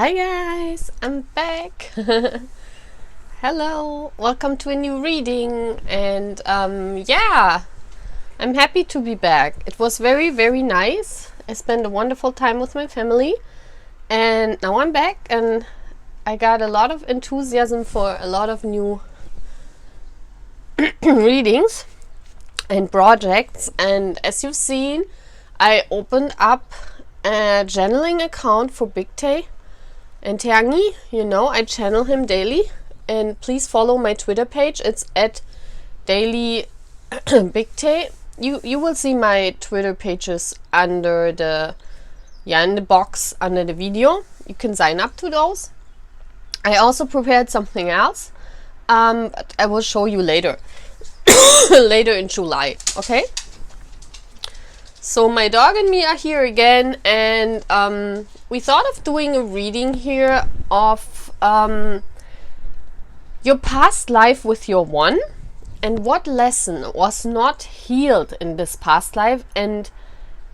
Hi guys, I'm back. Hello, welcome to a new reading. And yeah, I'm happy to be back. It was very nice. I spent a wonderful time with my family, and now I'm back and I got a lot of enthusiasm for a lot of new readings and projects. And as you've seen, I opened up a channeling account for Big Tay and Tiangi. You know, I channel him daily, and please follow my Twitter page. It's at daily Big Tay. You will see my Twitter pages under the in the box under the video. You can sign up to those. I also prepared something else, but I will show you later. Later in July, okay? So my dog and me are here again, and we thought of doing a reading here of your past life with your one, and what lesson was not healed in this past life and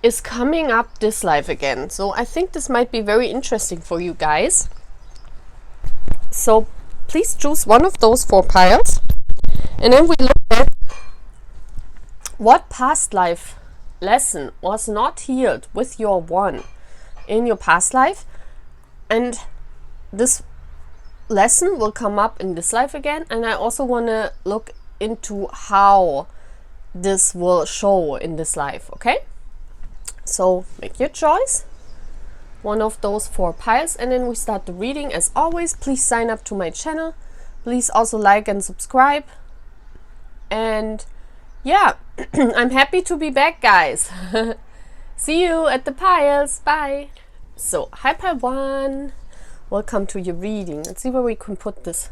is coming up this life again. So I think this might be very interesting for you guys. So please choose one of those 4 piles, and then we look at what past life lesson was not healed with your one in your past life, and this lesson will come up in this life again. And I also want to look into how this will show in this life, okay? So make your choice, one of those 4 piles, and then we start the reading. As always, please sign up to my channel. Please also like and subscribe. And yeah, I'm happy to be back, guys. See you at the piles. Bye. So, hi pile 1. Welcome to your reading. Let's see where we can put this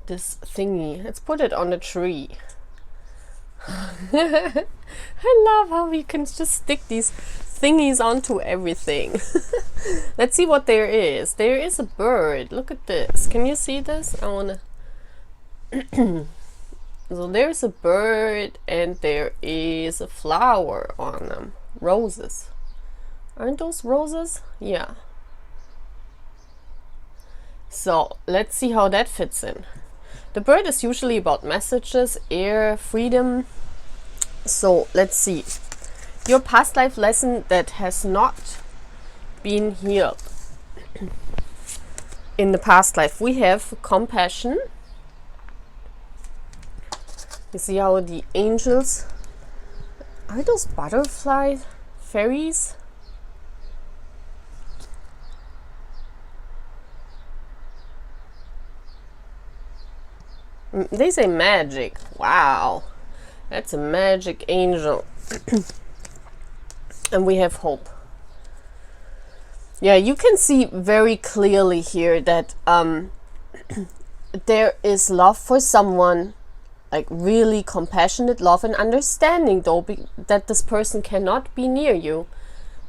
thingy. Let's put it on a tree. I love how we can just stick these thingies onto everything. Let's see what there is. There is a bird. Look at this. Can you see this? I wanna So there's a bird, and there is a flower on them. Roses. Aren't those roses? Yeah. So let's see how that fits in. The bird is usually about messages, air, freedom. So let's see. Your past life lesson that has not been healed. In the past life, we have compassion. You see how the angels, are those butterflies? Fairies? They say magic. Wow. That's a magic angel. And we have hope. Yeah, you can see very clearly here that there is love for someone. Like really compassionate love and understanding, though, that this person cannot be near you,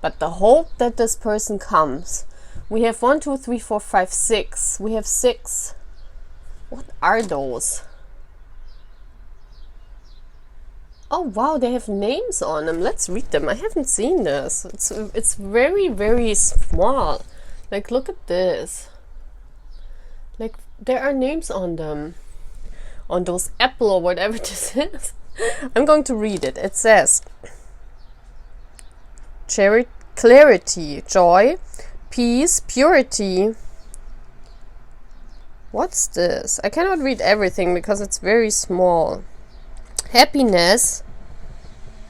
but the hope that this person comes. We have 1, 2, 3, 4, 5, 6. We have 6. What are those? Oh wow, they have names on them. Let's read them. I haven't seen this. It's very small. Like, look at this. Like, there are names on them. On those apple or whatever this is. I'm going to read it. It says clarity, joy, peace, purity. What's this? I cannot read everything because it's very small. Happiness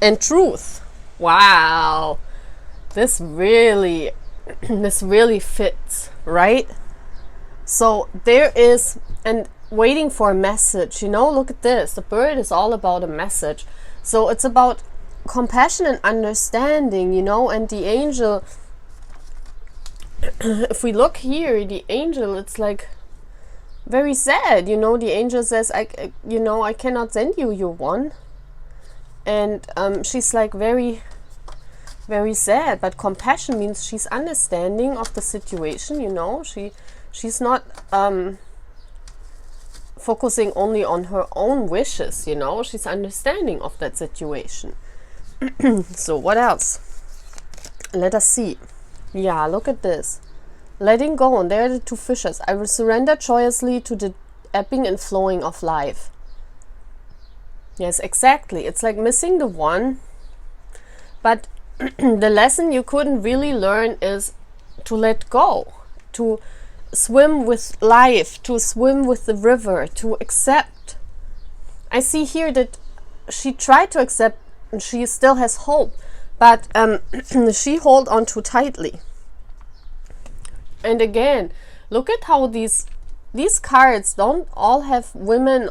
and truth. Wow. This really fits, right? So there is, and waiting for a message, you know. Look at this. The bird is all about a message. So it's about compassion and understanding, you know. And the angel, if we look here, the angel, it's like very sad, you know. The angel says, I cannot send you your one. And she's like very sad, but compassion means she's understanding of the situation, you know. She's not focusing only on her own wishes, you know. She's understanding of that situation. So what else? Let us see. Yeah, look at this. letting go. And there are the two fishes. I will surrender joyously to the ebbing and flowing of life. Yes, exactly. It's like missing the one. But the lesson you couldn't really learn is to let go, to swim with life, to swim with the river, to accept. I see here that she tried to accept and she still has hope, but she hold on too tightly. And again, look at how these cards don't all have women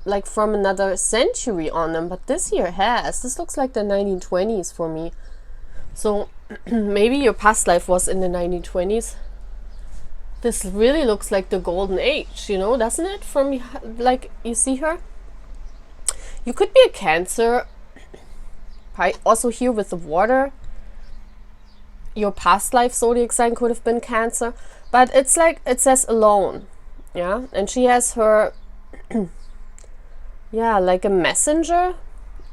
like from another century on them, but this here has. This looks like the 1920s for me. So maybe your past life was in the 1920s. This really looks like the golden age, you know, doesn't it? From like, you see her? You could be a Cancer. Also here with the water. Your past life zodiac sign could have been Cancer. But it's like, it says alone. Yeah, and she has her, yeah, like a messenger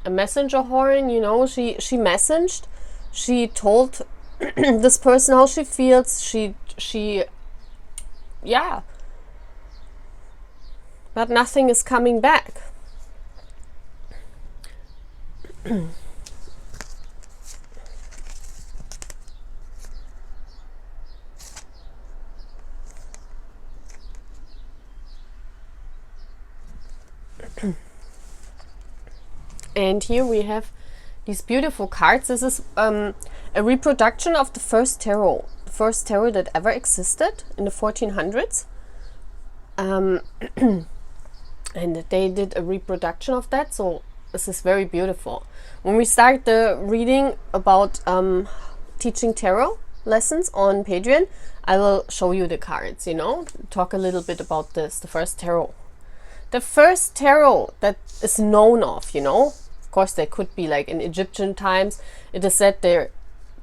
horn, you know, she messaged. She told this person how she feels. She, yeah. But nothing is coming back. And here we have these beautiful cards. This is a reproduction of the first tarot that ever existed in the 1400s. And they did a reproduction of that, so this is very beautiful. When we start the reading about teaching tarot lessons on Patreon, I will show you the cards, you know, talk a little bit about this, the first tarot. The first tarot that is known of, you know, of course there could be like in Egyptian times, it is said their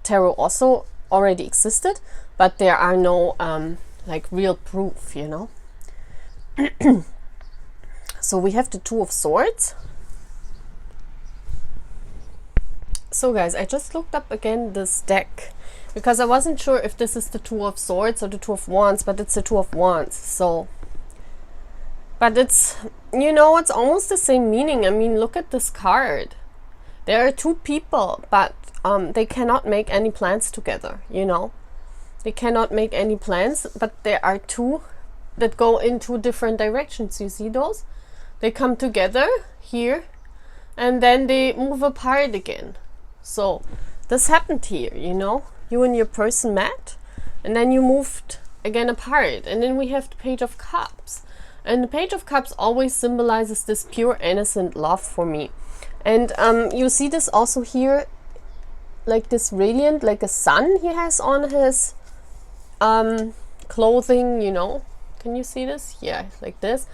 tarot also already existed, but there are no like real proof, you know. So we have the Two of Swords. So guys, I just looked up again this deck because I wasn't sure if this is the Two of Swords or the Two of Wands, but it's the Two of Wands. So, but it's, you know, it's almost the same meaning. I mean, look at this card. There are two people, but they cannot make any plans together, you know. They cannot make any plans, but there are two that go in two different directions. You see those? They come together here and then they move apart again. So this happened here, you know. You and your person met and then you moved again apart. And then we have the Page of Cups. And the Page of Cups always symbolizes this pure, innocent love for me. And you see this also here, like this radiant, like a sun he has on his clothing, you know. Can you see this? Yeah, like this.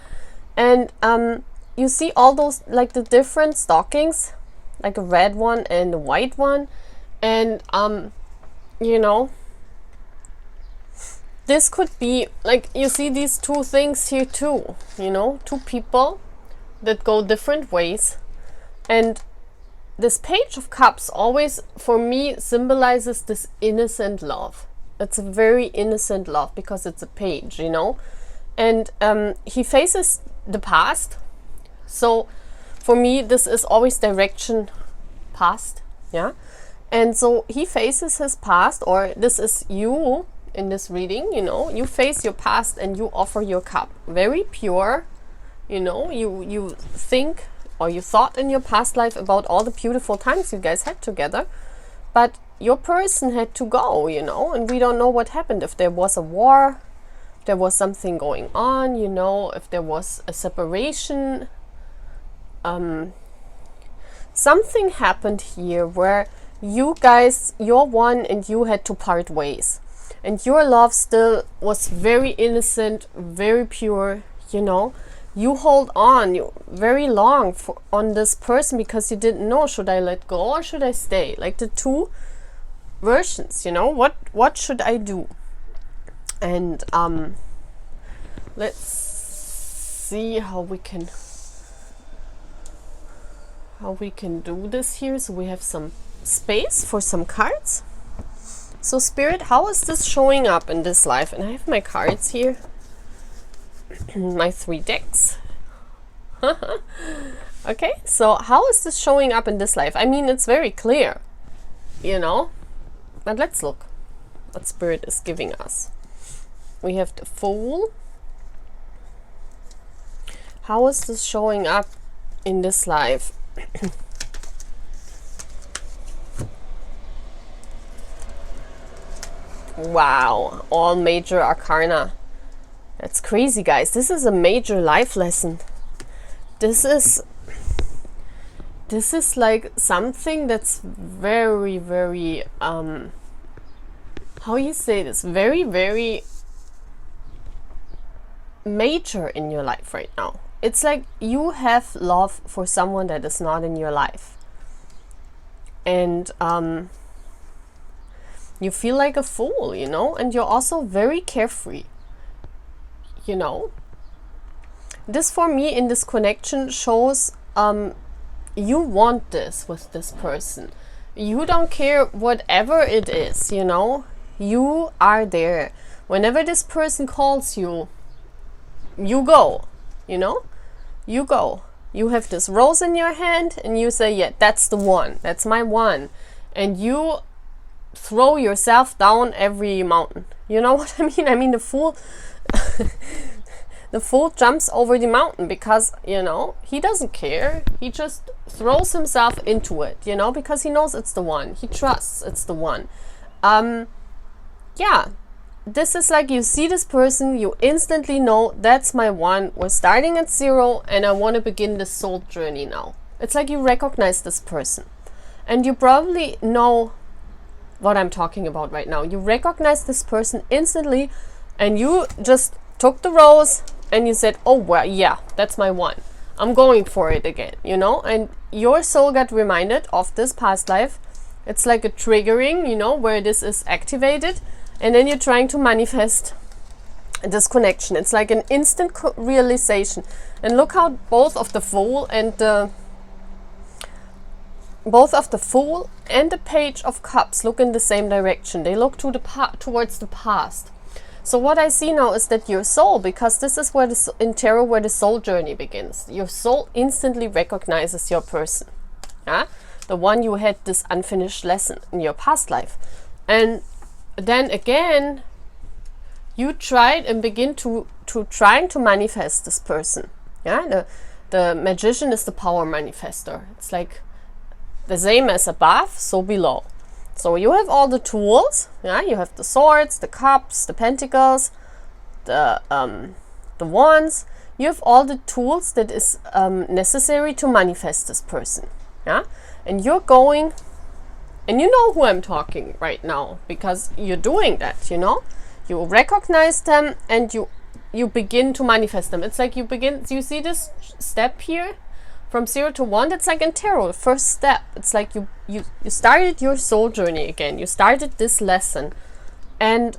And you see all those, like the different stockings, like a red one and a white one. And, you know, this could be, like, you see these two things here too, you know, two people that go different ways. And this Page of Cups always, for me, symbolizes this innocent love. It's a very innocent love because it's a page, you know. And he faces the past. So for me, this is always direction past, yeah. And so he faces his past, or this is you in this reading, you know. You face your past and you offer your cup. Very pure, you know. You think, or you thought in your past life about all the beautiful times you guys had together. But your person had to go, you know. And we don't know what happened. If there was a war, if there was something going on, you know. If there was a separation. Something happened here where you guys, your one and you had to part ways. And your love still was very innocent, very pure, you know. You hold on very long on this person because you didn't know, should I let go or should I stay? Like the two versions, you know. What should I do? And let's see how we can do this here. So we have some space for some cards. So Spirit, how is this showing up in this life? And I have my cards here. My 3 decks. Okay, so how is this showing up in this life? I mean, it's very clear, you know, but let's look what Spirit is giving us. We have the Fool. How is this showing up in this life? Wow, all major arcana. That's crazy, guys. This is a major life lesson. This is like something that's very, very, how you say this? Very, very major in your life right now. It's like you have love for someone that is not in your life. And you feel like a fool, you know, and you're also very carefree, you know. This for me in this connection shows you want this with this person. You don't care whatever it is, you know. You are there. Whenever this person calls you, you go, you know. You go. You have this rose in your hand and you say, yeah, that's the one. That's my one. And you throw yourself down every mountain. You know what I mean? I mean, the Fool the Fool jumps over the mountain because, you know, he doesn't care. He just throws himself into it, you know, because he knows it's the one. He trusts it's the one. Yeah, this is like you see this person, you instantly know that's my one. We're starting at 0 and I want to begin this soul journey now. It's like you recognize this person. And you probably know what I'm talking about right now. You recognize this person instantly and you just took the rose and you said, oh, well, yeah, that's my one. I'm going for it again, you know? And your soul got reminded of this past life. It's like a triggering, you know, where this is activated. And then you're trying to manifest this connection. It's like an instant realization. And look how both of the Fool and the Page of Cups look in the same direction. They look to towards the past. So what I see now is that your soul, because this is where in tarot where the soul journey begins, your soul instantly recognizes your person, yeah, the one you had this unfinished lesson in your past life, and then again you tried and begin to trying to manifest this person. Yeah, the Magician is the power manifester. It's like the same as above, so below. So you have all the tools, yeah, you have the swords, the cups, the pentacles, the wands. You have all the tools that is necessary to manifest this person, yeah. And you're going, and you know who I'm talking right now because you're doing that, you know. You recognize them and you begin to manifest them. It's like you see this step here? From 0 to 1, that's like in tarot, the first step. It's like you started your soul journey again. You started this lesson. And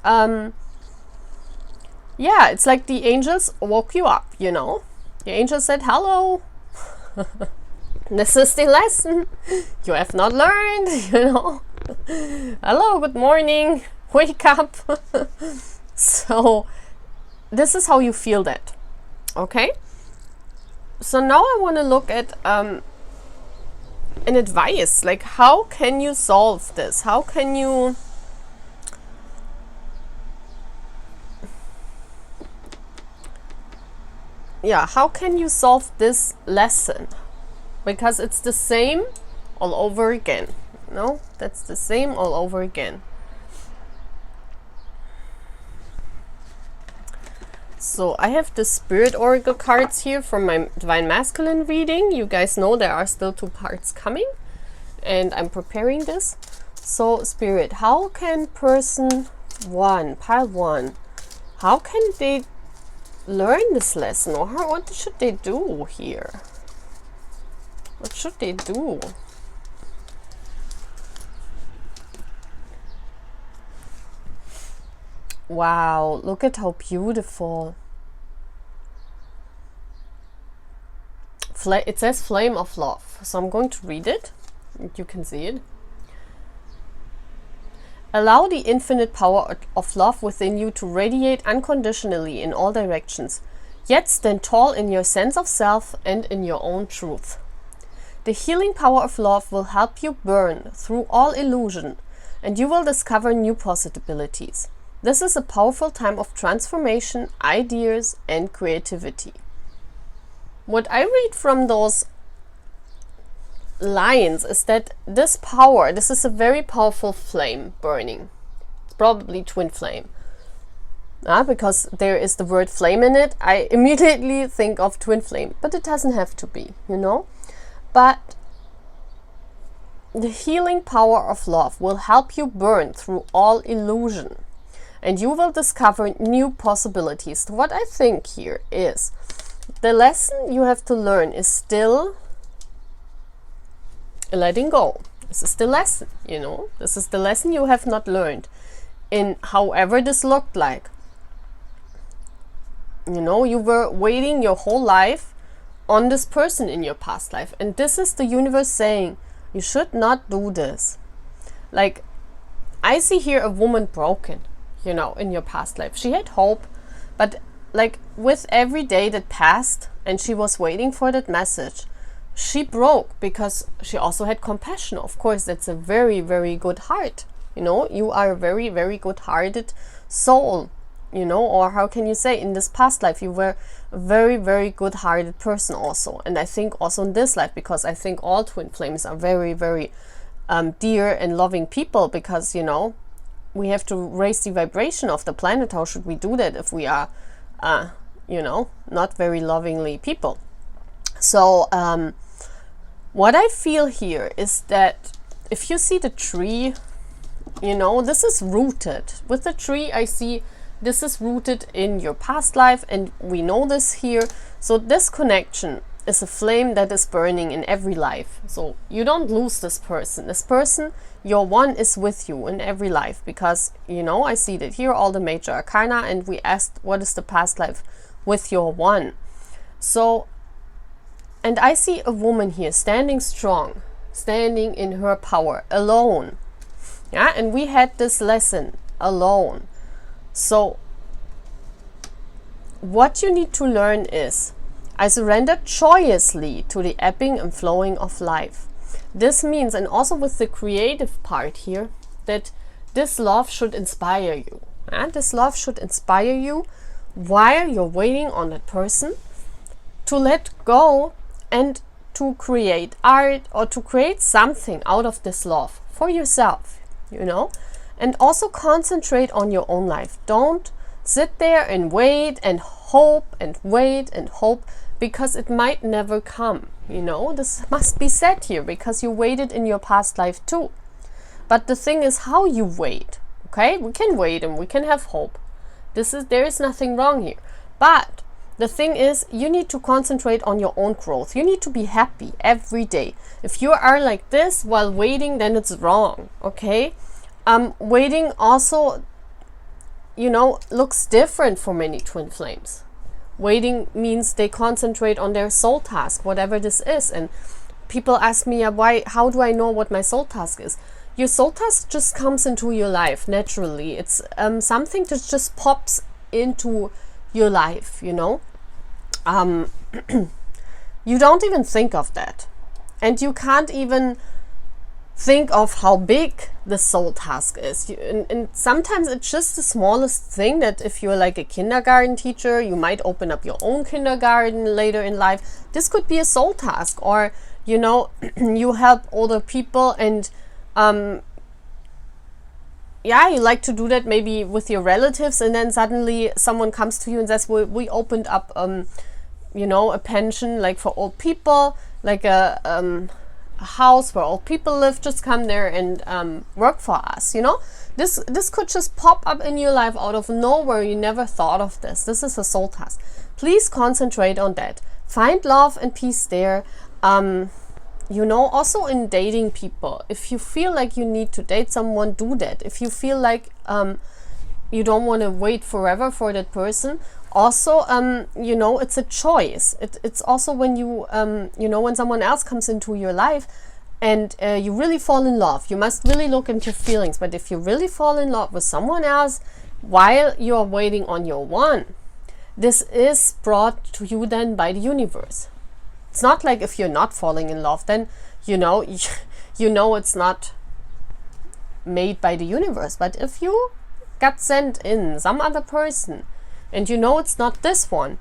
yeah, it's like the angels woke you up, you know. The angels said, hello. This is the lesson you have not learned, you know. Hello, good morning. Wake up. So this is how you feel that. Okay? So now I want to look at an advice, like how can you solve this? How can you how can you solve this lesson? Because it's the same all over again. No, that's the same all over again. So I have the Spirit Oracle cards here from my Divine Masculine reading. You guys know there are still 2 parts coming and I'm preparing this. So Spirit, how can person 1, pile 1, how can they learn this lesson, or what should they do here? What should they do? Wow, look at how beautiful. It says Flame of Love. So I'm going to read it. You can see it. Allow the infinite power of love within you to radiate unconditionally in all directions, yet stand tall in your sense of self and in your own truth. The healing power of love will help you burn through all illusion, and you will discover new possibilities. This is a powerful time of transformation, ideas, and creativity. What I read from those lines is that this power, this is a very powerful flame burning. It's probably twin flame. Because there is the word flame in it, I immediately think of twin flame, but it doesn't have to be, you know. But the healing power of love will help you burn through all illusion, and you will discover new possibilities. What I think here is the lesson you have to learn is still letting go. This is the lesson, you know. This is the lesson you have not learned in however this looked like. You know, you were waiting your whole life on this person in your past life, and this is the universe saying you should not do this. Like, I see here a woman broken, you know, in your past life. She had hope, but like with every day that passed and she was waiting for that message, she broke because she also had compassion. Of course, that's a very, very good heart. You know, you are a very, very good-hearted soul, you know, or how can you say, in this past life, you were a very, very good-hearted person also. And I think also in this life, because I think all twin flames are very, very dear and loving people, because, you know, we have to raise the vibration of the planet. How should we do that if we are, you know, not very lovingly people? So what I feel here is that if you see the tree, you know, this is rooted. With the tree, I see this is rooted in your past life, and we know this here. So this connection is a flame that is burning in every life. So you don't lose this person. This person, your one, is with you in every life, because, you know, I see that here, all the major arcana, and we asked, what is the past life with your one? So, and I see a woman here standing strong, standing in her power, alone. Yeah, and we had this lesson, alone. So what you need to learn is, I surrender joyously to the ebbing and flowing of life. This means, and also with the creative part here, that this love should inspire you. And this love should inspire you while you're waiting on that person to let go and to create art or to create something out of this love for yourself, you know. And also concentrate on your own life. Don't sit there and wait and hope and wait and hope, because it might never come, you know. This must be said here, because you waited in your past life too. But the thing is how you wait, okay? We can wait and we can have hope. There is nothing wrong here. But the thing is, you need to concentrate on your own growth. You need to be happy every day. If you are like this while waiting, then it's wrong, okay? Waiting also, you know, looks different for many twin flames. Waiting means they concentrate on their soul task, whatever this is. And people ask me, how do I know what my soul task is? Your soul task just comes into your life naturally. It's something that just pops into your life, you know. You don't even think of that. And you can't even think of how big the soul task is. And sometimes it's just the smallest thing, that if you're like a kindergarten teacher, you might open up your own kindergarten later in life. This could be a soul task. Or, you know, you help older people, and yeah, you like to do that maybe with your relatives, and then suddenly someone comes to you and says, well, we opened up you know, a pension like for old people, like a house where old people live. Just come there and work for us, you know. This could just pop up in your life out of nowhere. You never thought of this. This is a soul task. Please concentrate on that. Find love and peace there. You know, also in dating people, if you feel like you need to date someone, do that. If you feel like you don't want to wait forever for that person, also, you know, it's a choice. It's also when you, you know, when someone else comes into your life, and you really fall in love, you must really look into your feelings. But if you really fall in love with someone else while you're waiting on your one, this is brought to you then by the universe. It's not like if you're not falling in love, then you know it's not made by the universe. But if you got sent in some other person and you know it's not this one,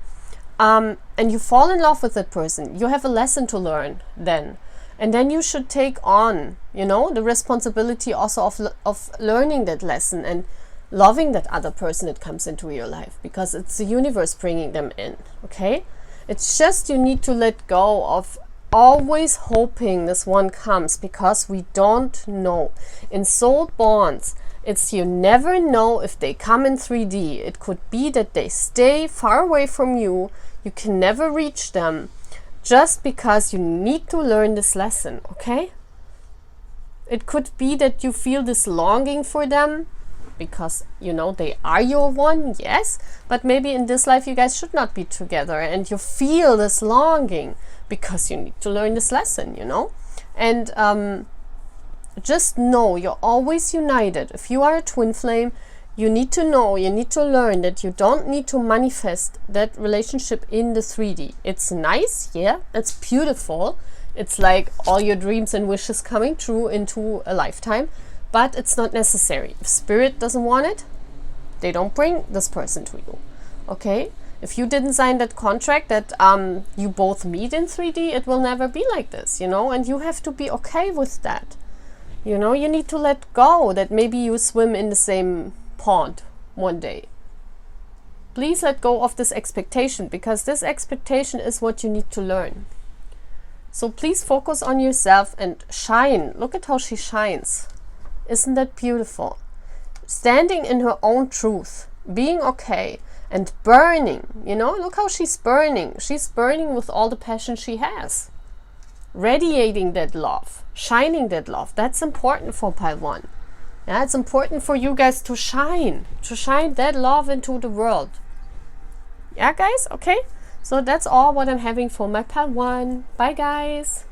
and you fall in love with that person, you have a lesson to learn then. And then you should take on, the responsibility also of learning that lesson and loving that other person that comes into your life, because it's the universe bringing them in, okay? It's just you need to let go of always hoping this one comes, because we don't know. In soul bonds, it's you never know if they come in 3D. It could be that they stay far away from you. You can never reach them, just because you need to learn this lesson, okay? It could be that you feel this longing for them because, they are your one, yes, but maybe in this life you guys should not be together, and you feel this longing because you need to learn this lesson, And just know you're always united. If you are a twin flame, you need to know, you need to learn that you don't need to manifest that relationship in the 3D. It's nice, yeah, it's beautiful. It's like all your dreams and wishes coming true into a lifetime, but it's not necessary. If spirit doesn't want it, they don't bring this person to you, okay? If you didn't sign that contract that you both meet in 3D, it will never be like this, and you have to be okay with that. You need to let go that maybe you swim in the same pond one day. Please let go of this expectation, because this expectation is what you need to learn. So please focus on yourself and shine. Look at how she shines. Isn't that beautiful? Standing in her own truth, being okay, and burning. Look how she's burning. She's burning with all the passion she has. Radiating that love, shining that love. That's important for pile 1. Yeah, it's important for you guys to shine that love into the world. Yeah, guys, okay? So that's all what I'm having for my pile 1. Bye, guys.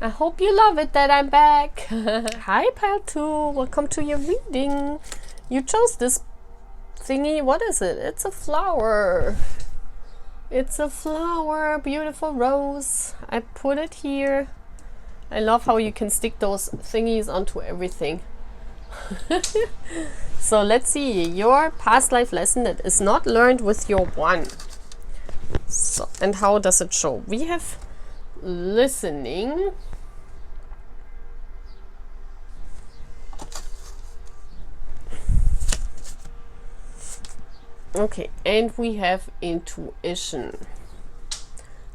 I hope you love it that I'm back. Hi, pile 2. Welcome to your reading. You chose this thingy. What is it? It's a flower. It's a flower. Beautiful rose. I put it here. I love how you can stick those thingies onto everything. So let's see your past life lesson that is not learned with your one. So, and how does it show? We have listening, okay, and we have intuition.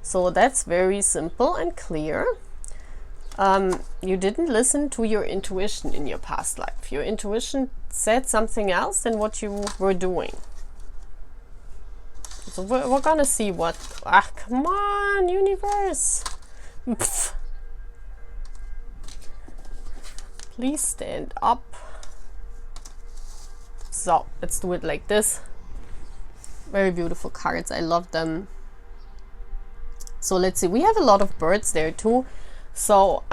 So that's very simple and clear. You didn't listen to your intuition in your past life. Your intuition said something else than what you were doing. So we're gonna see what... come on, universe! Pfft. Please stand up. So, let's do it like this. Very beautiful cards. I love them. So let's see. We have a lot of birds there too. So,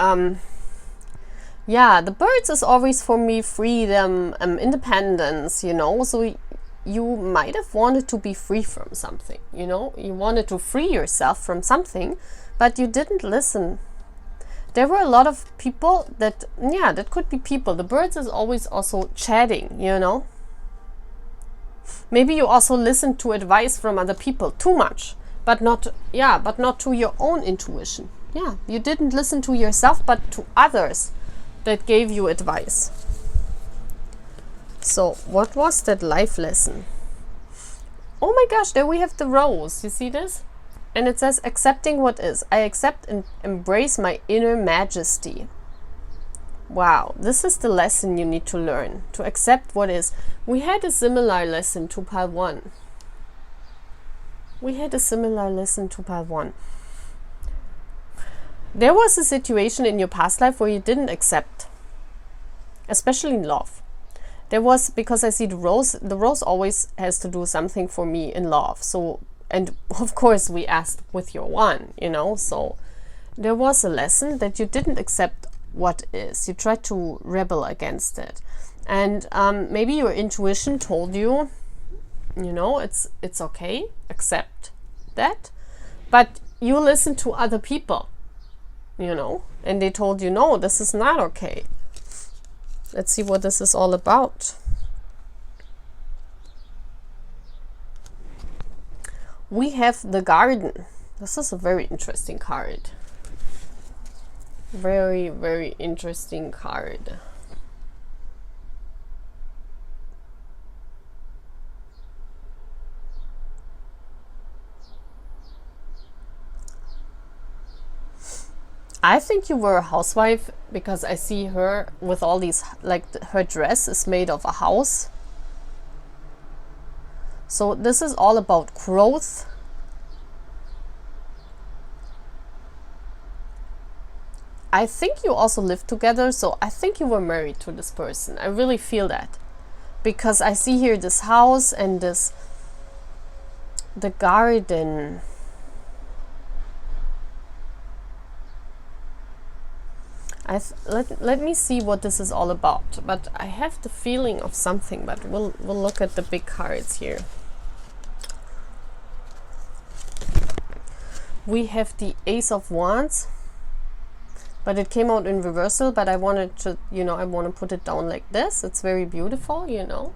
yeah, the birds is always for me freedom, independence, So you might have wanted to be free from something, You wanted to free yourself from something, but you didn't listen. There were a lot of people that, yeah, that could be people. The birds is always also chatting, Maybe you also listen to advice from other people too much, but not to your own intuition. Yeah, you didn't listen to yourself, but to others that gave you advice. So, what was that life lesson? Oh my gosh, there we have the rose. You see this? And it says, accepting what is. I accept and embrace my inner majesty. Wow, this is the lesson you need to learn. To accept what is. We had a similar lesson to pile 1. There was a situation in your past life where you didn't accept, especially in love. There was, because I see the rose always has to do something for me in love. So, and of course we asked with your one, So there was a lesson that you didn't accept what is. You try to rebel against it. And maybe your intuition told you, you know, it's okay, accept that. But you listen to other people, you know, and they told you, no, this is not okay. Let's see what this is all about. We have the Garden. This is a very interesting card. Very, very interesting card. I think you were a housewife, because I see her with all these, like her dress is made of a house. So this is all about growth. I think you also lived together, so I think you were married to this person. I really feel that, because I see here this house and this, the garden. Let me see what this is all about. But I have the feeling of something. But we'll look at the big cards here. We have the Ace of Wands, but it came out in reversal. But I wanted to, you know, I want to put it down like this. It's very beautiful, you know.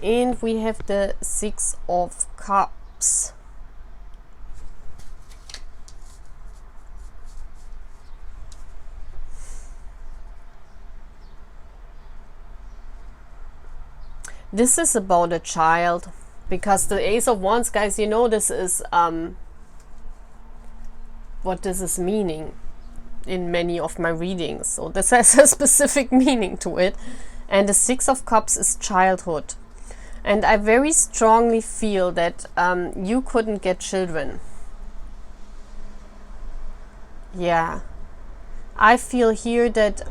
And we have the Six of Cups. This is about a child, because the Ace of Wands, guys, you know, this is what this is meaning in many of my readings. So this has a specific meaning to it. And the Six of Cups is childhood. And I very strongly feel that you couldn't get children. Yeah. I feel here that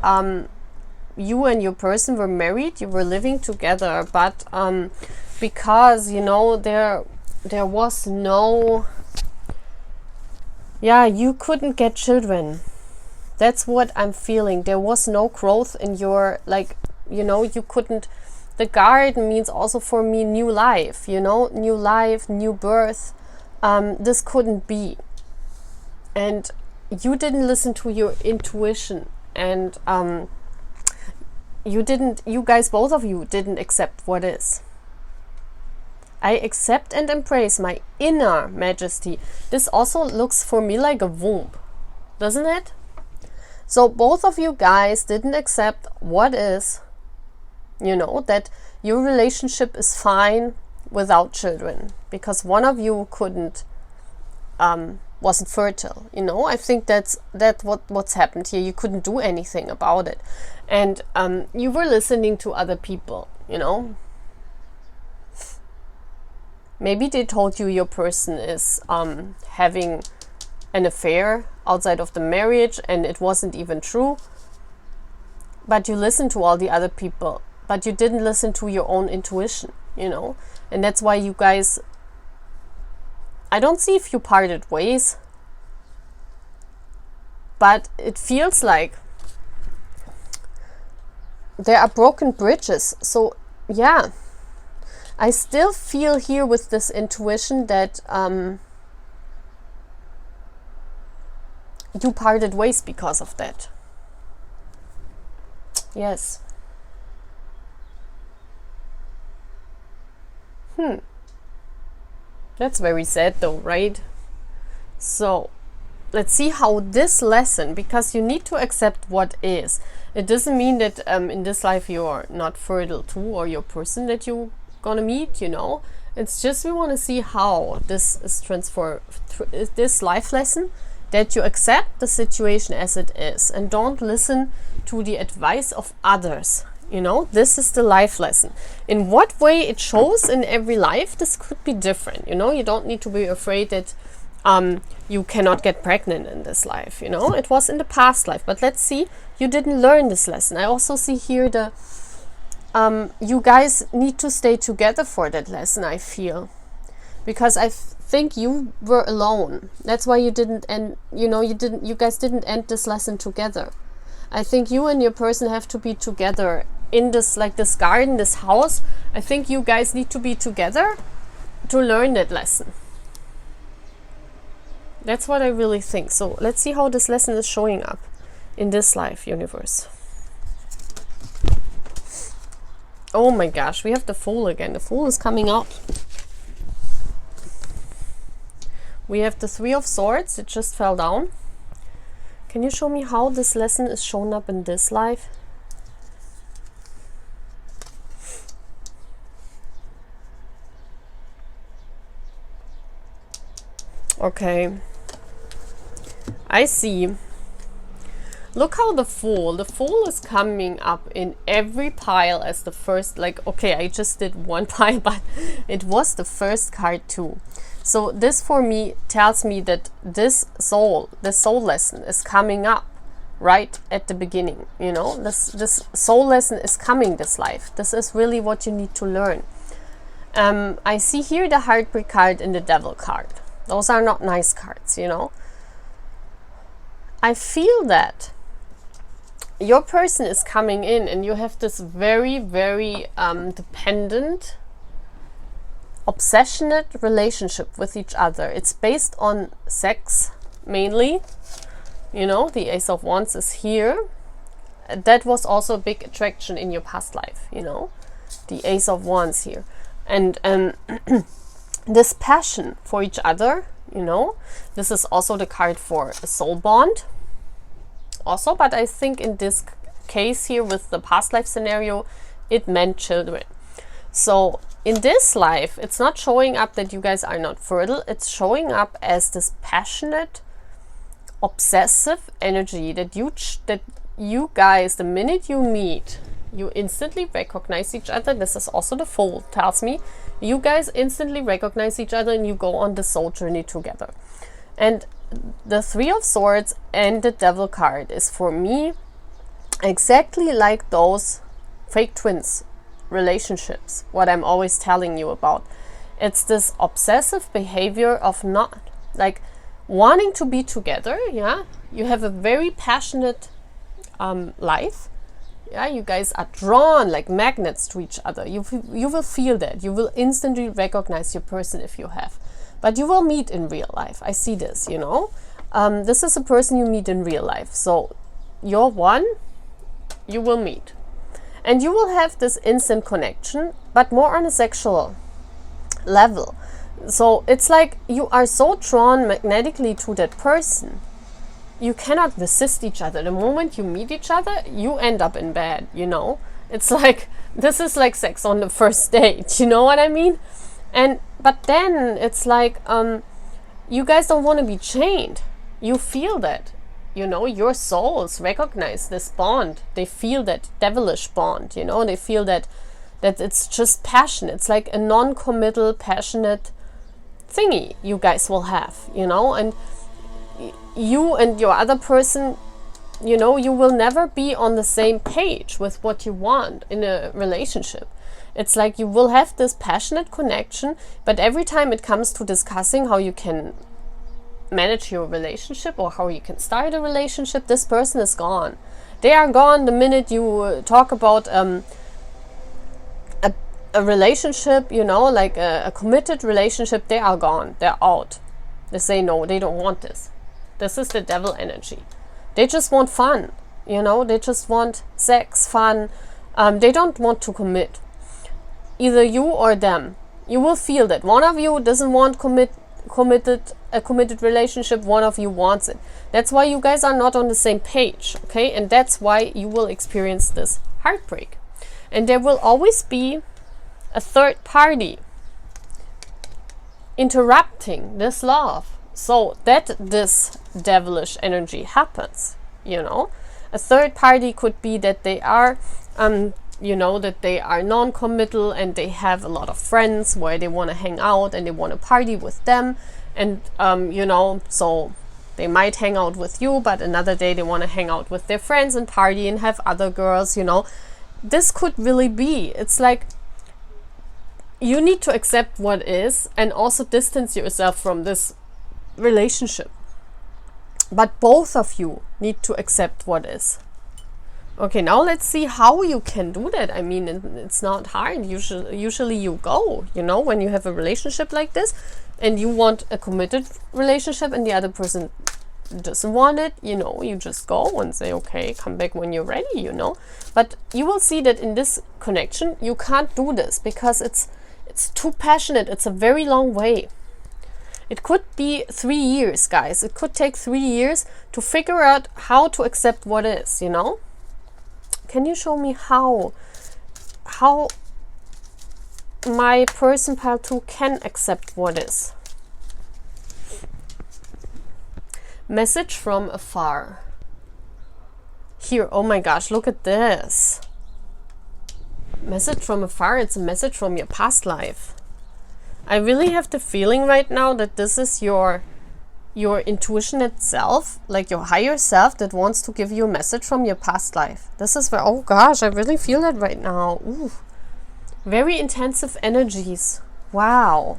you and your person were married, you were living together, but because, you know, there was no, yeah, you couldn't get children. That's what I'm feeling. There was no growth in your, like, you know, you couldn't. The garden means also for me new life, you know, new life, new birth. This couldn't be. And you didn't listen to your intuition, and you guys, both of you didn't accept what is. I accept and embrace my inner majesty. This also looks for me like a womb, doesn't it? So both of you guys didn't accept what is. You know, that your relationship is fine without children, because one of you couldn't, wasn't fertile. You know, I think that's what's happened here. You couldn't do anything about it, and you were listening to other people. You know, maybe they told you your person is having an affair outside of the marriage, and it wasn't even true. But you listened to all the other people. But you didn't listen to your own intuition, you know. And that's why you guys, I don't see if you parted ways, but it feels like there are broken bridges. So, yeah, I still feel here with this intuition that you parted ways because of that. Yes. That's very sad though, right? So let's see how this lesson, because you need to accept what is. It doesn't mean that in this life you're not fertile too, or your person that you're gonna meet, you know. It's just we want to see how this is transferred through this life lesson, that you accept the situation as it is and don't listen to the advice of others. You know, this is the life lesson. In what way it shows in every life, this could be different. You know, you don't need to be afraid that you cannot get pregnant in this life. You know, it was in the past life. But let's see, you didn't learn this lesson. I also see here the you guys need to stay together for that lesson, I feel. Because I think you were alone. That's why you didn't end, you guys didn't end this lesson together. I think you and your person have to be together in this, like this garden, this house. I think you guys need to be together to learn that lesson. That's what I really think. So let's see how this lesson is showing up in this life, universe. Oh my gosh, we have the Fool again. The Fool is coming out. We have the Three of Swords. It just fell down. Can you show me how this lesson is shown up in this life? Okay. I see. Look how the Fool is coming up in every pile as the first, like, okay, I just did one pile, but it was the first card too. So this for me tells me that this soul lesson is coming up right at the beginning, you know, this soul lesson is coming this life. This is really what you need to learn. I see here the Heartbreak card and the Devil card. Those are not nice cards, you know. I feel that your person is coming in and you have this very, very dependent, obsessionate relationship with each other. It's based on sex mainly. You know, the Ace of Wands is here. That was also a big attraction in your past life, you know, the Ace of Wands here. And this passion for each other, you know, this is also the card for a soul bond also, but I think in this case here with the past life scenario, it meant children. So in this life, it's not showing up that you guys are not fertile. It's showing up as this passionate, obsessive energy that you guys, the minute you meet, you instantly recognize each other. This is also the Fool tells me. You guys instantly recognize each other and you go on the soul journey together. And the Three of Swords and the Devil card is for me exactly like those fake twins relationships, what I'm always telling you about. It's this obsessive behavior of not like wanting to be together. Yeah, you have a very passionate life. Yeah, you guys are drawn like magnets to each other. You will feel that. You will instantly recognize your person if you have. But you will meet in real life. I see this, you know. This is a person you meet in real life. So you're one, you will meet. And you will have this instant connection, but more on a sexual level. So it's like you are so drawn magnetically to that person. You cannot resist each other. The moment you meet each other, you end up in bed, you know. It's like, this is like sex on the first date, you know what I mean? But then it's like, you guys don't want to be chained. You feel that, you know, your souls recognize this bond. They feel that devilish bond, you know. They feel that it's just passion. It's like a non-committal, passionate thingy you guys will have, you know. And you and your other person, you know, you will never be on the same page with what you want in a relationship. It's like you will have this passionate connection, but every time it comes to discussing how you can manage your relationship or how you can start a relationship, this person is gone. They are gone the minute you talk about a relationship, you know, like a committed relationship. They are gone. They're out. They say no, they don't want this. This is the devil energy. They just want fun, you know. They just want sex, fun. They don't want to commit. Either you or them. You will feel that one of you doesn't want a committed relationship. One of you wants it. That's why you guys are not on the same page, okay? And that's why you will experience this heartbreak. And there will always be a third party interrupting this love, so that this devilish energy happens, you know. A third party could be that they are you know, that they are non-committal and they have a lot of friends where they want to hang out and they want to party with them, and you know, so they might hang out with you, but another day they want to hang out with their friends and party and have other girls, you know. this could really be. It's like you need to accept what is and also distance yourself from this relationship. But both of you need to accept what is. Okay, now let's see how you can do that. I mean, it's not hard. Usually you go, you know, when you have a relationship like this and you want a committed relationship and the other person doesn't want it, you know, you just go and say, okay, come back when you're ready, you know. But you will see that in this connection, you can't do this because it's too passionate. It's a very long way. It could be 3 years, guys. It could take 3 years to figure out how to accept what is, you know. Can you show me how my person pile 2 can accept what is? Message from afar. Here, oh my gosh, look at this. Message from afar, it's a message from your past life. I really have the feeling right now that this is your intuition itself, like your higher self that wants to give you a message from your past life. This is where, oh gosh, I really feel that right now. Ooh. Very intensive energies. Wow.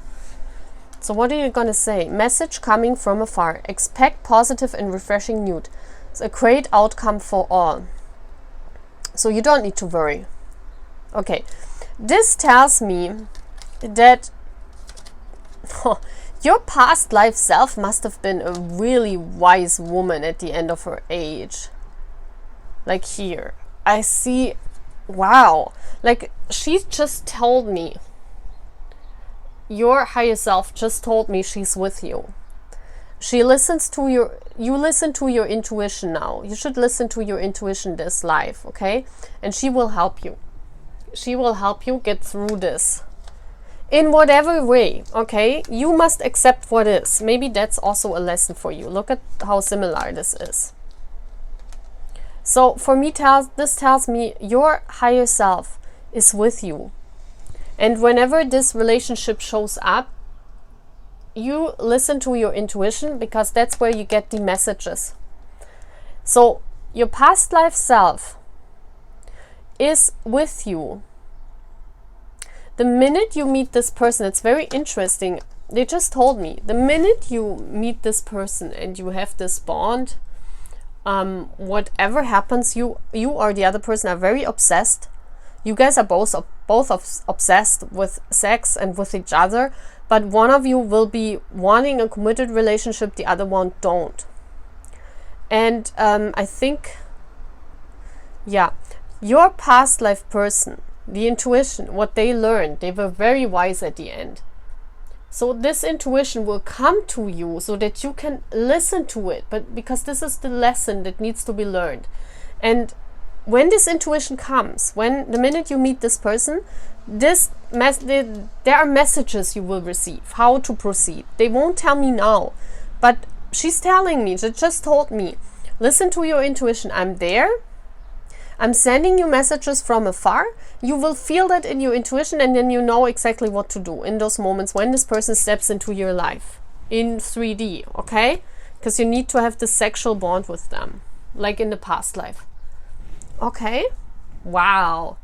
So what are you going to say? Message coming from afar. Expect positive and refreshing news. It's a great outcome for all. So you don't need to worry. Okay. This tells me that your past life self must have been a really wise woman at the end of her age. Like here. I see, wow. Like she just told me, your higher self just told me she's with you. She listens to you listen to your intuition now. You should listen to your intuition this life, okay? And she will help you. She will help you get through this. In whatever way, okay? You must accept what is. Maybe that's also a lesson for you. Look at how similar this is. So for me, this tells me your higher self is with you. And whenever this relationship shows up, you listen to your intuition because that's where you get the messages. So your past life self is with you. The minute you meet this person, it's very interesting. They just told me, the minute you meet this person and you have this bond, whatever happens, you or the other person are very obsessed. You guys are both obsessed with sex and with each other, but one of you will be wanting a committed relationship, the other one don't. And I think, yeah, your past life person, the intuition, what they learned, they were very wise at the end. So this intuition will come to you so that you can listen to it, but because this is the lesson that needs to be learned. And when this intuition comes, the minute you meet this person, there are messages you will receive, how to proceed. They won't tell me now, but she's telling me, she just told me, listen to your intuition, I'm there. I'm sending you messages from afar. You will feel that in your intuition and then you know exactly what to do in those moments when this person steps into your life in 3D, okay? Because you need to have this sexual bond with them, like in the past life. Okay? Wow.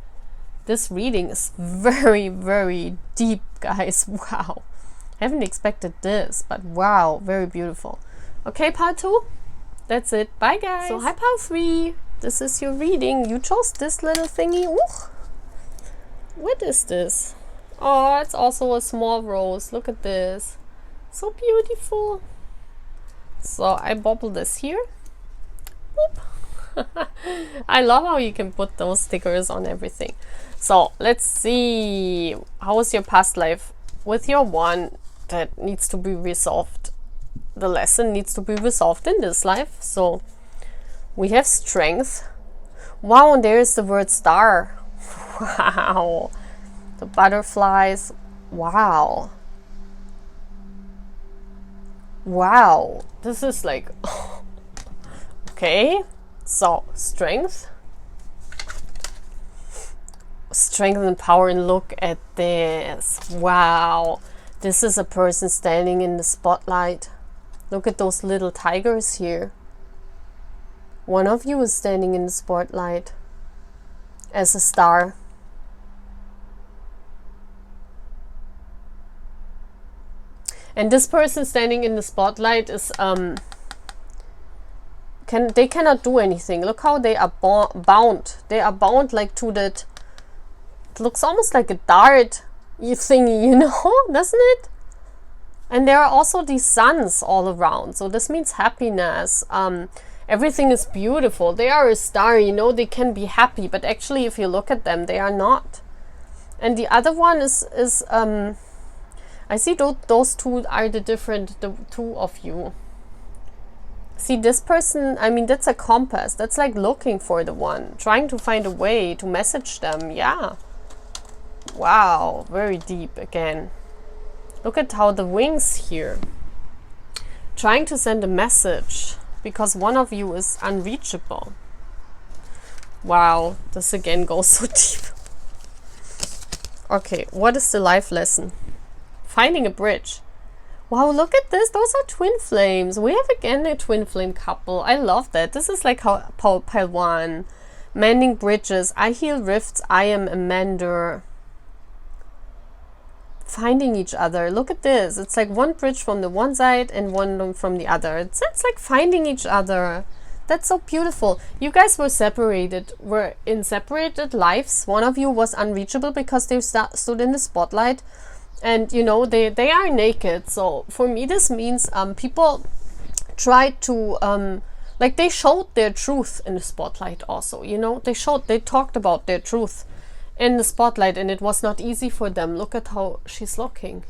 This reading is very, very deep, guys. Wow. I haven't expected this, but wow, very beautiful. Okay, part 2? That's it. Bye, guys. So, hi, part 3. This is your reading. You chose this little thingy. Ooh. What is this? Oh, it's also a small rose. Look at this. So beautiful. So I bobble this here. Boop. I love how you can put those stickers on everything. So let's see. How is your past life with your one that needs to be resolved? The lesson needs to be resolved in this life. So we have strength. Wow, and there is the word star. Wow. The butterflies. Wow. Wow. This is like... okay. So, strength. Strength and power, and look at this. Wow. This is a person standing in the spotlight. Look at those little tigers here. One of you is standing in the spotlight. as a star. And this person standing in the spotlight is they cannot do anything. Look how they are bound. They are bound like to that. It looks almost like a dart thingy, you know, doesn't it? And there are also these suns all around. So this means happiness. Everything is beautiful. They are a star, you know, they can be happy, but actually if you look at them, they are not. And the other one is I see those two are the two of you. See, this person, I mean, that's a compass. That's like looking for the one, trying to find a way to message them. Yeah. Wow, very deep again. Look at how the wings here. Trying to send a message because one of you is unreachable. Wow, this again goes so deep. Okay, what is the life lesson? Finding a bridge. Wow, look at this. Those are twin flames. We have again a twin flame couple. I love that. This is like how pile 1. Mending bridges. I heal rifts. I am a mender. Finding each other. Look at this. It's like one bridge from the one side and one from the other. It's like finding each other. That's so beautiful. You guys were separated. Were in separated lives. One of you was unreachable because they stood in the spotlight. And you know, they are naked. So for me this means people tried to like they showed their truth in the spotlight also, you know, they talked about their truth in the spotlight, and it was not easy for them. Look at how she's looking.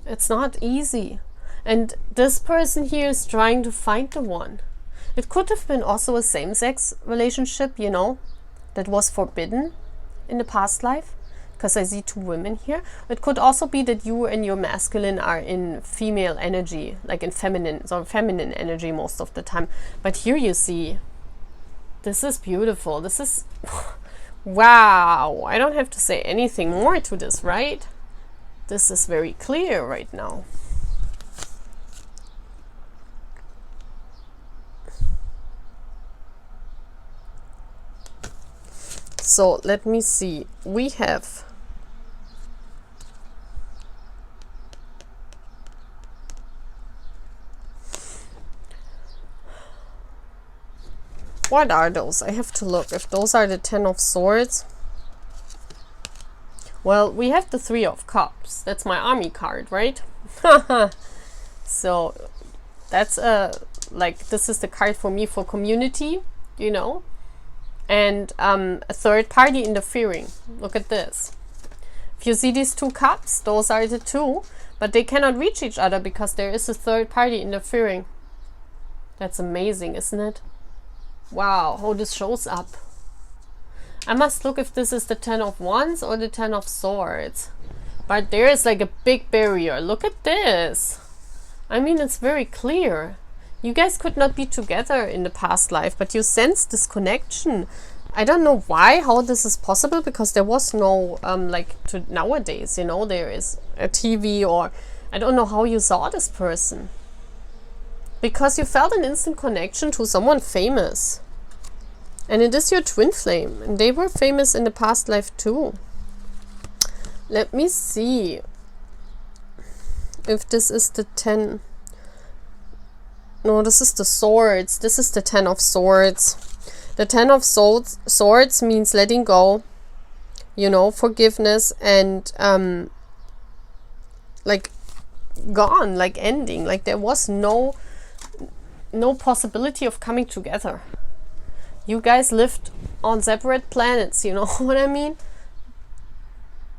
It's not easy. And this person here is trying to find the one. It could have been also a same-sex relationship, you know, that was forbidden in the past life. Because I see two women here. It could also be that you and your masculine are in female energy, like in feminine energy most of the time. But here you see, this is beautiful. This is, wow. I don't have to say anything more to this, right? This is very clear right now. So let me see. We have what are those? I have to look if those are the 10 of Swords. Well, we have the 3 of Cups. That's my army card, right? So that's like this is the card for me for community, you know. And a third party interfering. Look at this. If you see these 2 cups, those are the 2, but they cannot reach each other because there is a third party interfering. That's amazing, isn't it? Wow, how this shows up. I must look if this is the 10 of Wands or the 10 of Swords. But there is like a big barrier. Look at this. I mean, it's very clear. You guys could not be together in the past life, but you sense this connection. I don't know why, how this is possible, because there was no, like to nowadays, you know, there is a TV, or I don't know how you saw this person. Because you felt an instant connection to someone famous. And it is your twin flame, and they were famous in the past life too. Let me see if this is the 10. No, this is the Swords. This is the 10 of Swords. The 10 of Swords means letting go, you know, forgiveness, and like gone, like ending, like there was no possibility of coming together. You guys lived on separate planets, you know what I mean?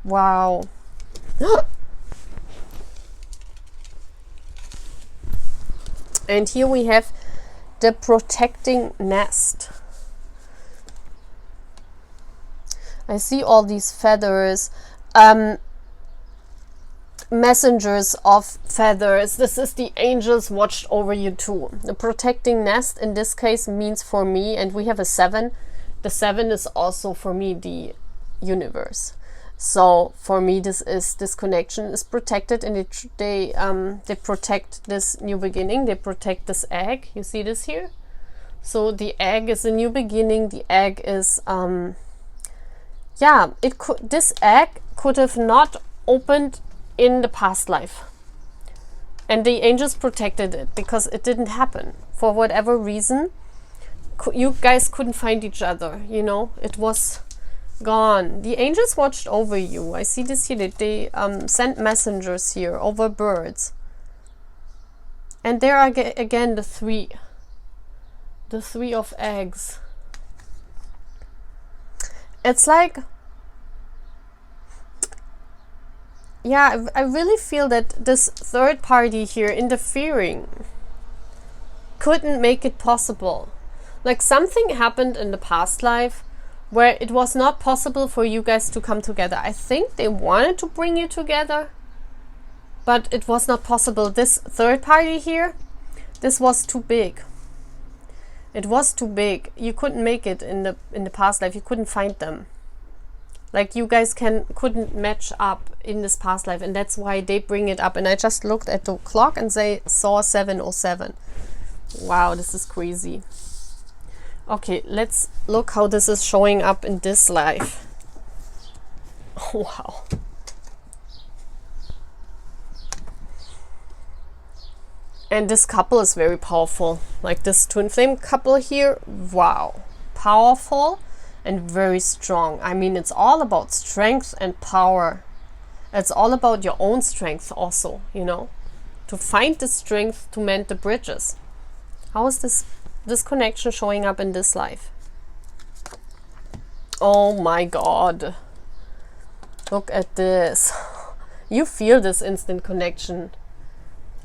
Wow. And here we have the protecting nest. I see all these feathers, messengers of feathers. This is the angels watched over you too. The protecting nest in this case means for me, and we have a 7. The 7 is also for me the universe. So for me, this connection is protected, and they protect this new beginning. They protect this egg. You see this here? So the egg is a new beginning. The egg is yeah, it could, this egg could have not opened in the past life. And the angels protected it because it didn't happen. For whatever reason, you guys couldn't find each other, you know? It was gone. The angels watched over you. I see this here. They sent messengers here over birds. And there are again the three of eggs. It's like, yeah, I really feel that this third party here interfering couldn't make it possible. Like something happened in the past life where it was not possible for you guys to come together. I think they wanted to bring you together, but it was not possible. This third party here, this was too big. It was too big. You couldn't make it in the past life. You couldn't find them. Like you guys couldn't match up in this past life, and that's why they bring it up. And I just looked at the clock and they saw 7:07. Wow, this is crazy. Okay, let's look how this is showing up in this life. Oh, wow. And this couple is very powerful. Like this twin flame couple here, wow. Powerful and very strong. I mean, it's all about strength and power. It's all about your own strength also, you know, to find the strength to mend the bridges. How is this connection showing up in this life? Oh my God. Look at this. You feel this instant connection.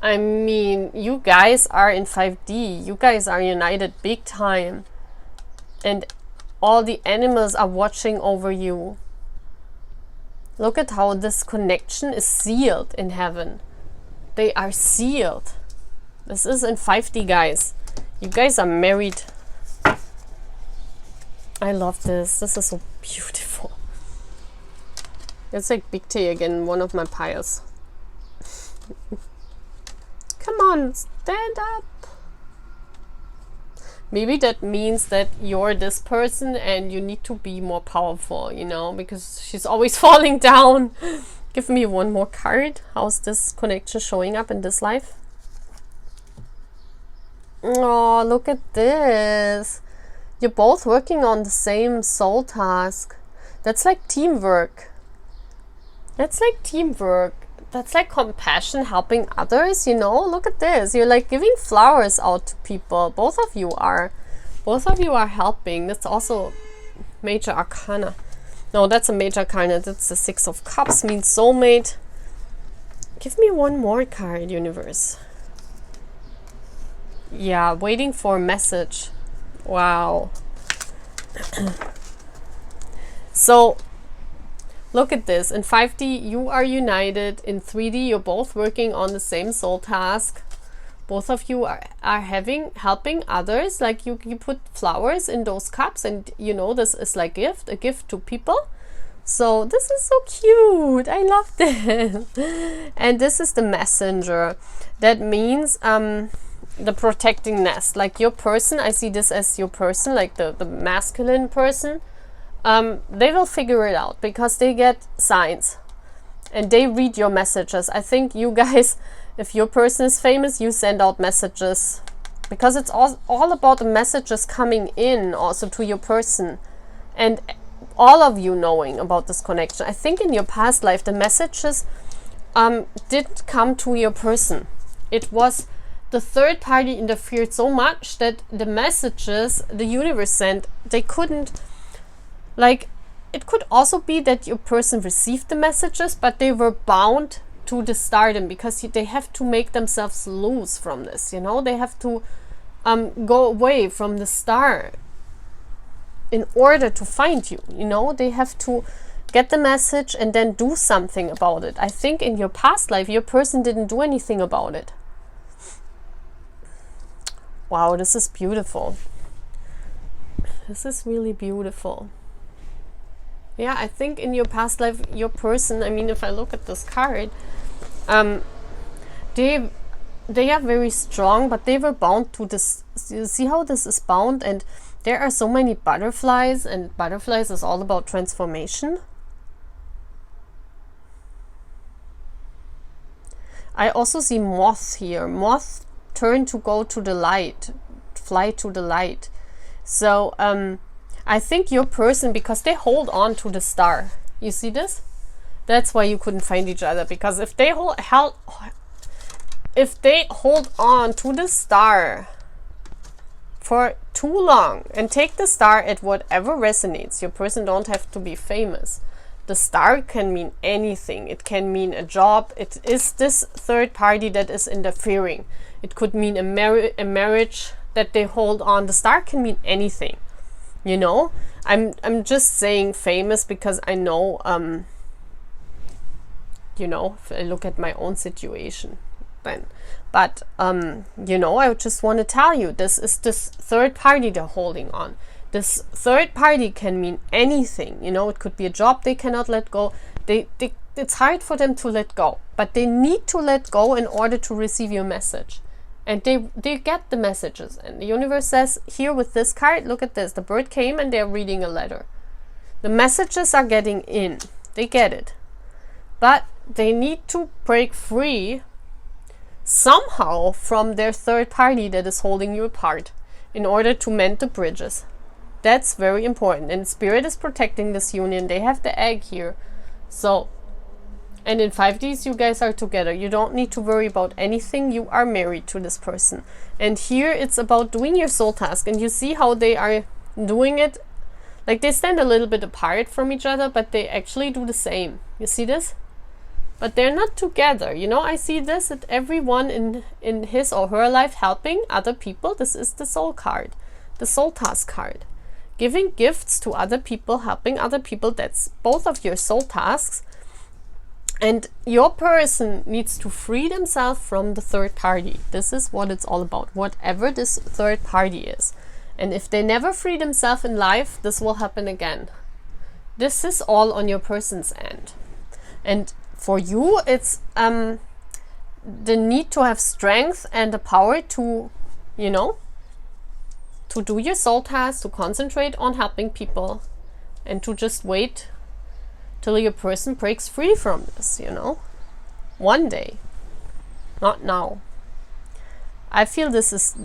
I mean, you guys are in 5D. You guys are united big time. And all the animals are watching over you. Look at how this connection is sealed in heaven. They are sealed. This is in 5D, guys. You guys are married. I love this. This is so beautiful. It's like Big T again, one of my piles. Come on, stand up. Maybe that means that you're this person and you need to be more powerful, you know, because she's always falling down. Give me one more card. How's this connection showing up in this life? Oh, look at this. You're both working on the same soul task. That's like teamwork. That's like teamwork. That's like compassion, helping others, you know. Look at this. You're like giving flowers out to people. Both of you are helping. That's also major arcana. No, that's a major arcana. That's the 6 of Cups, means soulmate. Give me one more card, universe. Yeah, waiting for a message. Wow. So look at this. In 5D, you are united. In 3D, you're both working on the same soul task. Both of you are helping others. Like you put flowers in those cups, and you know this is like a gift to people. So this is so cute. I love this. And this is the messenger. That means the protecting nest. Like your person, I see this as your person, like the masculine person. They will figure it out because they get signs and they read your messages. I think you guys, if your person is famous, you send out messages because it's all about the messages coming in also to your person, and all of you knowing about this connection. I think in your past life the messages did come to your person. It was the third party interfered so much that the messages the universe sent, they couldn't. Like, it could also be that your person received the messages, but they were bound to the stardom because they have to make themselves loose from this, you know? They have to go away from the star in order to find you, you know? They have to get the message and then do something about it. I think in your past life, your person didn't do anything about it. Wow, this is beautiful. This is really beautiful. Yeah, I think in your past life, your person, I mean, if I look at this card, they are very strong, but they were bound to this. You see how this is bound, and There are so many butterflies, and butterflies is all about transformation. I also see moths here. Moths turn to go to the light, fly to the light. So I think your person, because they hold on to the star. You see this? That's why you couldn't find each other, because if they hold on to the star for too long and take the star at whatever resonates, your person don't have to be famous. The star can mean anything. It can mean a job. It is this third party that is interfering. It could mean a marriage that they hold on. The star can mean anything, you know. I'm just saying famous because I know, you know, if I look at my own situation then. But, you know, I just want to tell you, this is this third party they're holding on. This third party can mean anything, you know. It could be a job they cannot let go. It's hard for them to let go, but they need to let go in order to receive your message. And they get the messages. And the universe says, here with this card, look at this. The bird came and they're reading a letter. The messages are getting in. They get it. But they need to break free somehow from their third party that is holding you apart in order to mend the bridges. That's very important. And Spirit is protecting this union. They have the egg here. So, and in 5Ds you guys are together. You don't need to worry about anything. You are married to this person. And here it's about doing your soul task. And you see how they are doing it. Like they stand a little bit apart from each other, but they actually do the same. You see this? But they're not together. You know, I see this at everyone in his or her life helping other people. This is the soul card. The soul task card. Giving gifts to other people, helping other people, that's both of your soul tasks. And your person needs to free themselves from the third party. This is what it's all about, whatever this third party is. And if they never free themselves in life, this will happen again. This is all on your person's end. And for you, it's the need to have strength and the power to, you know, to do your soul task, to concentrate on helping people, and to just wait till your person breaks free from this, you know. One day, not now. I feel this is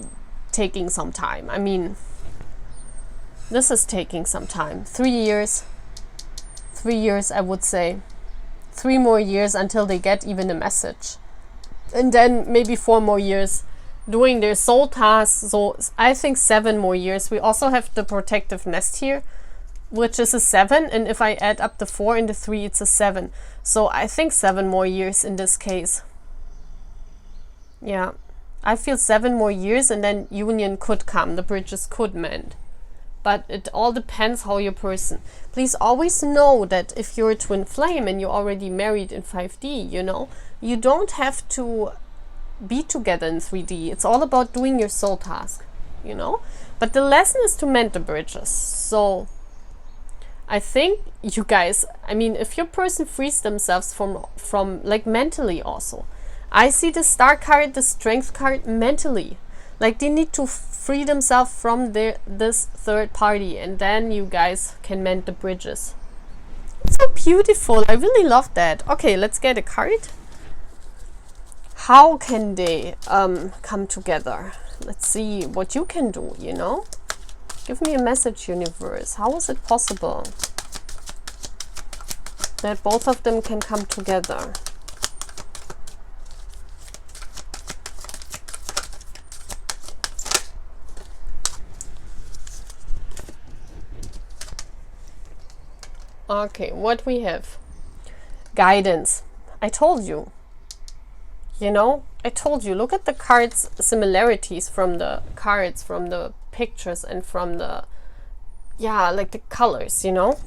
taking some time. I mean, this is taking some time. 3 years. 3 years, I would say. 3 more years until they get even a message. And then maybe 4 more years doing their soul tasks. So I think 7 more years. We also have the protective nest here, which is a 7. And if I add up the 4 and the 3, it's a 7. So I think 7 more years in this case. Yeah, I feel 7 more years and then union could come. The bridges could mend. But it all depends how your person. Please always know that if you're a twin flame and you're already married in 5D, you know, you don't have to be together in 3D. It's all about doing your soul task, you know. But the lesson is to mend the bridges. So I think you guys, I mean, if your person frees themselves from like mentally also. I see the star card, the strength card mentally. Like they need to free themselves from this third party, and then you guys can mend the bridges. It's so beautiful. I really love that. Okay, let's get a card. How can they come together? Let's see what you can do, you know? Give me a message, universe. How is it possible that both of them can come together? Okay, what we have? Guidance. I told you. You know, I told you. Look at the cards, similarities from the cards, from the pictures, and from the, yeah, like the colors, you know.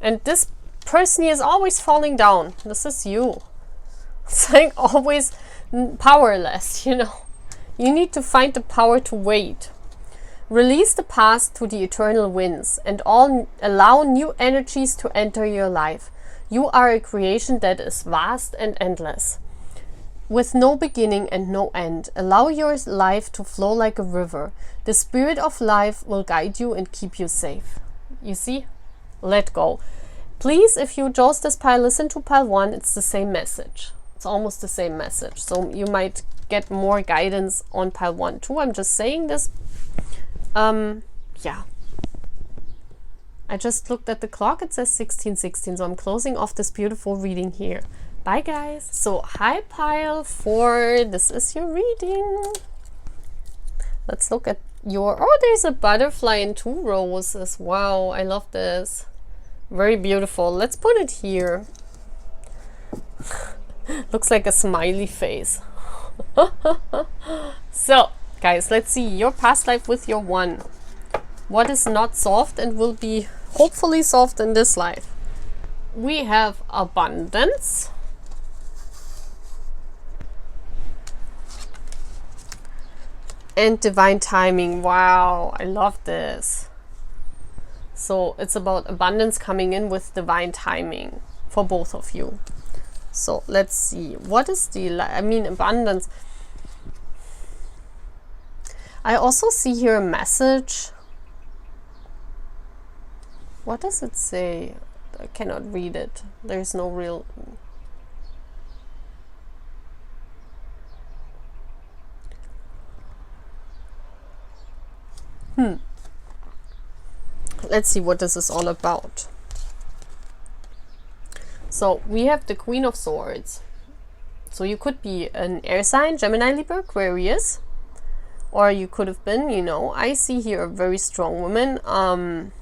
And this person is always falling down. This is you. It's like always powerless, you know. You need to find the power to wait. Release the past to the eternal winds and allow new energies to enter your life. You are a creation that is vast and endless. with no beginning and no end. Allow your life to flow like a river. The spirit of life will guide you and keep you safe. You see? Let go. Please, if you chose this pile, listen to pile 1. It's the same message. It's almost the same message. So you might get more guidance on pile 1 too. I'm just saying this. Yeah. I just looked at the clock. It says 16:16. So I'm closing off this beautiful reading here. Bye, guys. So, hi, pile 4. This is your reading. Let's look at your... Oh, there's a butterfly and 2 roses. Wow, I love this. Very beautiful. Let's put it here. Looks like a smiley face. So, guys, let's see your past life with your 1. What is not solved and will be hopefully solved in this life? We have abundance. And divine timing. Wow, I love this. So it's about abundance coming in with divine timing for both of you. So let's see. What is the... I mean, abundance. I also see here a message. What does it say? I cannot read it. There's no real... Let's see what this is all about. So we have the Queen of Swords. So you could be an air sign, Gemini, Libra, Aquarius. Or you could have been, you know, I see here a very strong woman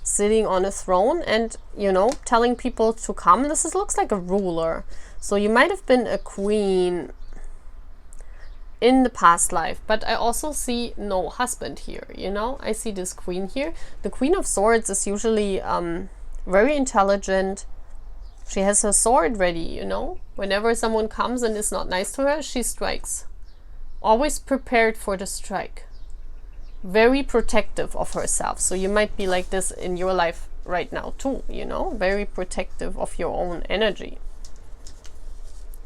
sitting on a throne and, you know, telling people to come. This looks like a ruler. So you might have been a queen in the past life, but I also see no husband here, you know. I see this queen here. The Queen of Swords is usually very intelligent. She has her sword ready, you know. Whenever someone comes and is not nice to her, she strikes. Always prepared for the strike. Very protective of herself. So you might be like this in your life right now too, you know. Very protective of your own energy.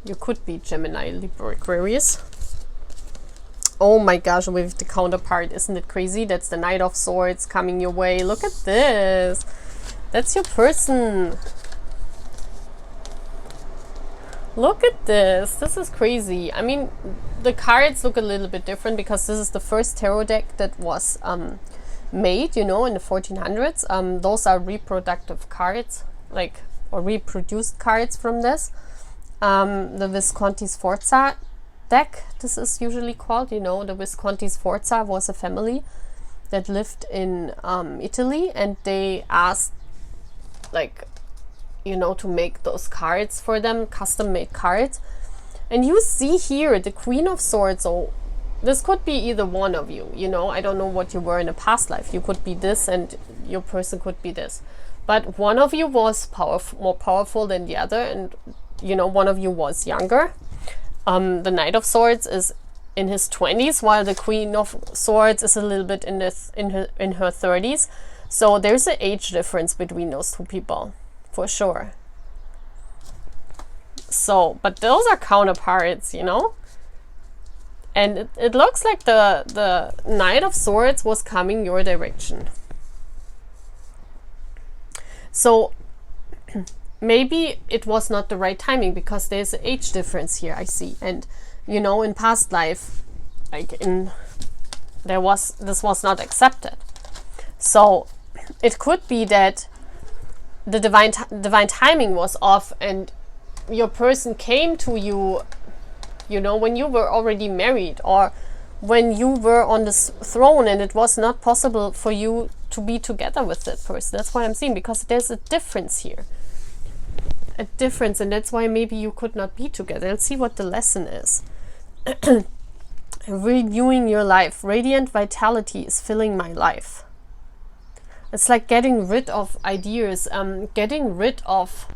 You could be Gemini, Libra, Aquarius. Oh my gosh, with the counterpart, isn't it crazy? That's the Knight of Swords coming your way. Look at this. That's your person. Look at this. This is crazy. I mean, the cards look a little bit different because this is the first tarot deck that was made, you know, in the 1400s. Those are reproductive cards, like, or reproduced cards from this. The Visconti Sforza deck, this is usually called, you know. The Visconti Sforza was a family that lived in Italy, and they asked, like, you know, to make those cards for them, custom made cards. And you see here the Queen of Swords. So this could be either one of you, you know. I don't know what you were in a past life. You could be this and your person could be this, but one of you was more powerful than the other, and, you know, one of you was younger. The Knight of Swords is in his 20s, while the Queen of Swords is a little bit in her 30s. So there's an age difference between those two people, for sure. So, but those are counterparts, you know. And it looks like the Knight of Swords was coming your direction. So maybe it was not the right timing because there's an age difference here, I see. And, you know, in past life, like this was not accepted. So it could be that the divine timing was off, and your person came to you, you know, when you were already married, or when you were on this throne and it was not possible for you to be together with that person. That's why I'm seeing, because there's a difference here. A difference, and that's why maybe you could not be together. Let's see what the lesson is. Renewing your life. Radiant vitality is filling my life. It's like getting rid of ideas, getting rid of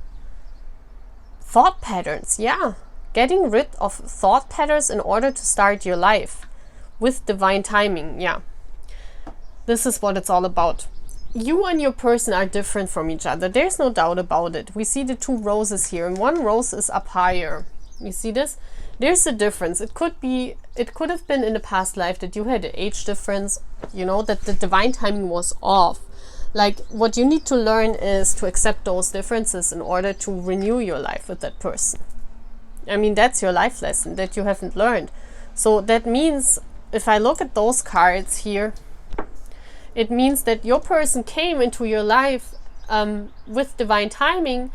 thought patterns. Yeah, getting rid of thought patterns in order to start your life with divine timing. Yeah, this is what it's all about. You and your person are different from each other. There's no doubt about it. We see the two roses here, and one rose is up higher. You see this? There's a difference. It could have been in the past life that you had an age difference, you know, that the divine timing was off. Like, what you need to learn is to accept those differences in order to renew your life with that person. I mean, that's your life lesson that you haven't learned. So that means, if I look at those cards here, it means that your person came into your life with divine timing,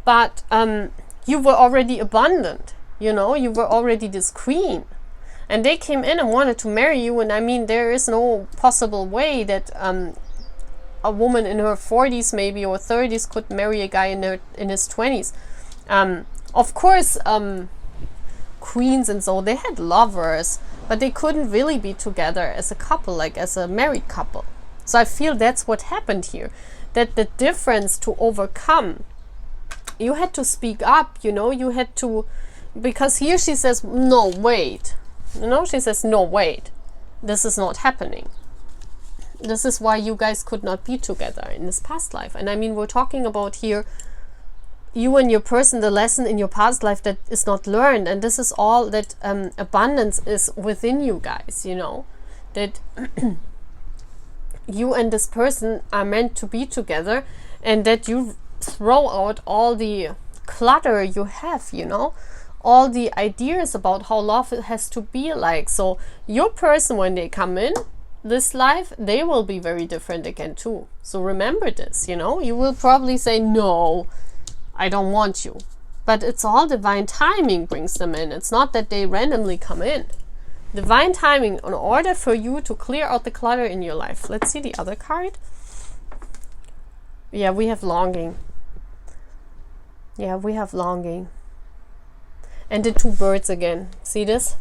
but you were already abundant, you know, you were already this queen. And they came in and wanted to marry you, and I mean, there is no possible way that a woman in her 40s maybe or 30s could marry a guy in his 20s. Of course, queens and so, they had lovers, but they couldn't really be together as a couple, like as a married couple. So I feel that's what happened here, that the difference to overcome, you had to speak up, you know, you had to, because here she says, no, wait, you know, she says, no, wait, this is not happening. This is why you guys could not be together in this past life. And I mean, we're talking about here you and your person, the lesson in your past life that is not learned. And this is all that abundance is within you guys, you know, that you and this person are meant to be together, and that you throw out all the clutter you have, you know, all the ideas about how love has to be like. So your person, when they come in this life, they will be very different again too. So remember this, you know, you will probably say, no, I don't want you, but it's all divine timing brings them in. It's not that they randomly come in. Divine timing in order for you to clear out the clutter in your life. Let's see the other card. Yeah, we have longing. Yeah, we have longing. And the two birds again. See this?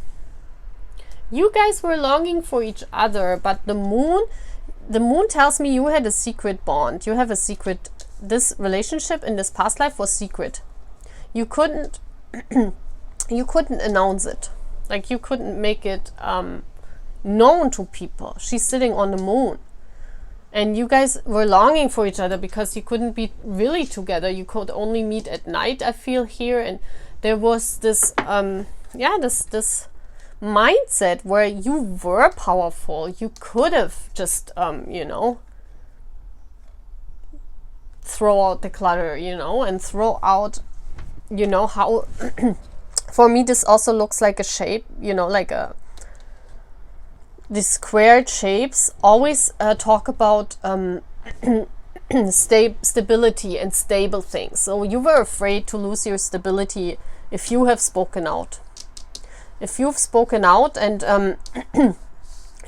You guys were longing for each other, but the moon tells me you had a secret bond. You have a secret. This relationship in this past life was secret. You couldn't you couldn't announce it. Like, you couldn't make it known to people. She's sitting on the moon. And you guys were longing for each other because you couldn't be really together. You could only meet at night, I feel here. And there was this, this mindset where you were powerful. You could have just, you know, throw out the clutter, you know, and throw out, you know, how... For me, this also looks like a shape, you know, like these squared shapes always talk about stability and stable things. So you were afraid to lose your stability if you have spoken out. If you've spoken out and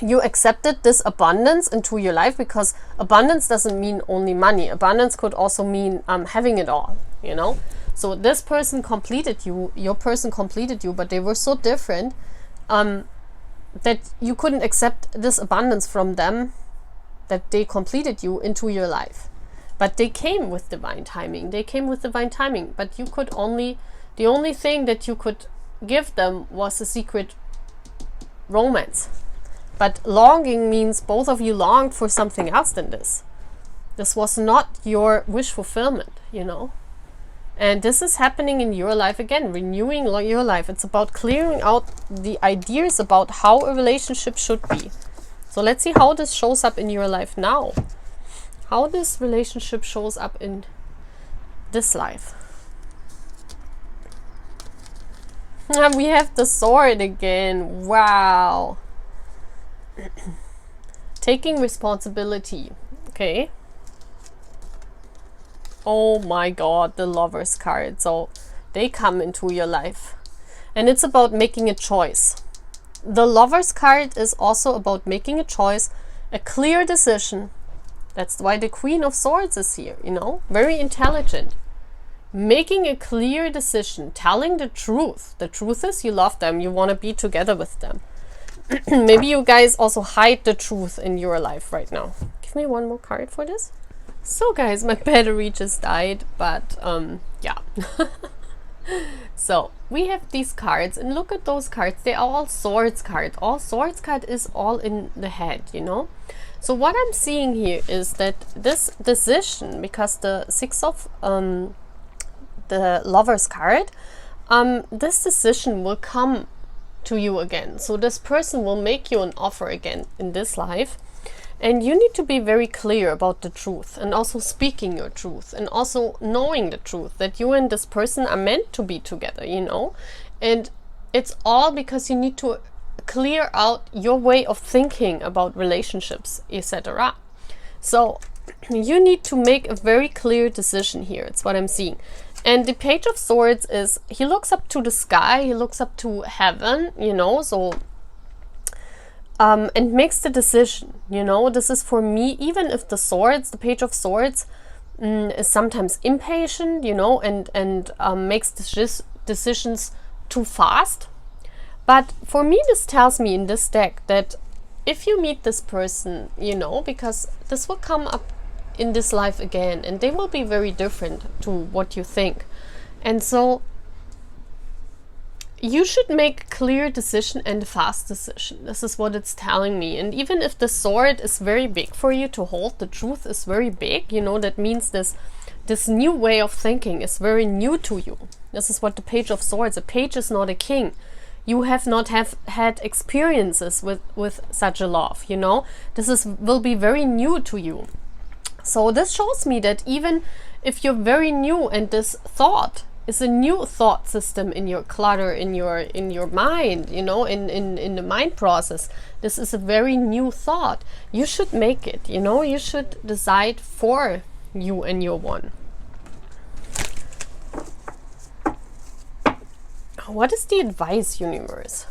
you accepted this abundance into your life, because abundance doesn't mean only money. Abundance could also mean having it all, you know. So this person completed you, your person completed you, but they were so different that you couldn't accept this abundance from them, that they completed you into your life. But they came with divine timing. They came with divine timing, but you could only, the only thing that you could give them was a secret romance. But longing means both of you longed for something else than this. This was not your wish fulfillment, you know. And this is happening in your life again, renewing your life. It's about clearing out the ideas about how a relationship should be. So let's see how this shows up in your life now. How this relationship shows up in this life. And we have the sword again. Wow. Taking responsibility. Okay. Oh my god, the Lovers card. So they come into your life. And it's about making a choice. The Lovers card is also about making a choice, a clear decision. That's why the Queen of Swords is here, you know, very intelligent. Making a clear decision, telling the truth. The truth is you love them, you want to be together with them. Maybe you guys also hide the truth in your life right now. Give me one more card for this. So guys, my battery just died, but yeah. So we have these cards, and look at those cards. They are all swords cards. All swords card is all in the head, you know. So what I'm seeing here is that this decision, because the Six of the Lovers card this decision will come to you again. So this person will make you an offer again in this life. And you need to be very clear about the truth, and also speaking your truth, and also knowing the truth that you and this person are meant to be together, you know. And it's all because you need to clear out your way of thinking about relationships, etc. So you need to make a very clear decision here. It's what I'm seeing. And the Page of Swords is, he looks up to the sky, he looks up to heaven, you know, so and makes the decision, you know. This is for me, even if the swords, the Page of Swords is sometimes impatient, you know, and makes decisions too fast. But for me, this tells me in this deck that if you meet this person, you know, because this will come up in this life again, and they will be very different to what you think. And so you should make a clear decision and a fast decision. This is what it's telling me. And even if the sword is very big for you to hold, the truth is very big, you know, that means this new way of thinking is very new to you. This is what the Page of Swords, a page is not a king. You have not had experiences with such a love, you know. This will be very new to you. So this shows me that even if you're very new and this thought is a new thought system in your clutter, in your mind, you know, in the mind process, this is a very new thought. You should make it, you know, you should decide for you and your one. What is the advice, universe?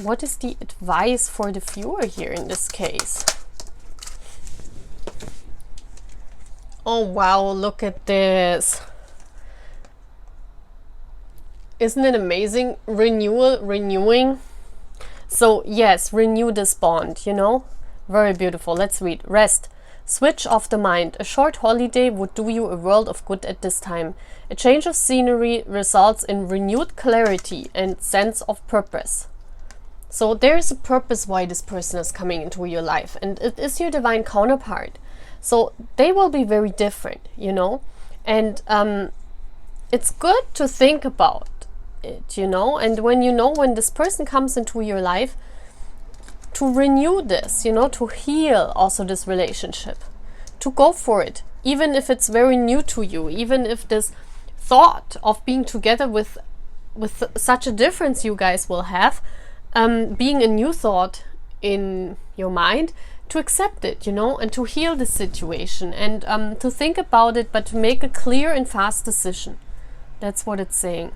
What is the advice for the viewer here in this case? Oh wow, look at this. Isn't it amazing? Renewal, renewing. So yes, renew this bond, you know. Very beautiful. Let's read. Rest. Switch off the mind. A short holiday would do you a world of good at this time. A change of scenery results in renewed clarity and sense of purpose. So there is a purpose why this person is coming into your life, and it is your divine counterpart. So they will be very different, you know. And it's good to think about it, you know. And when this person comes into your life, to renew this, you know, to heal also this relationship, to go for it, even if it's very new to you, even if this thought of being together with such a difference you guys will have, being a new thought in your mind, to accept it, you know, and to heal the situation, and to think about it, but to make a clear and fast decision. That's what it's saying.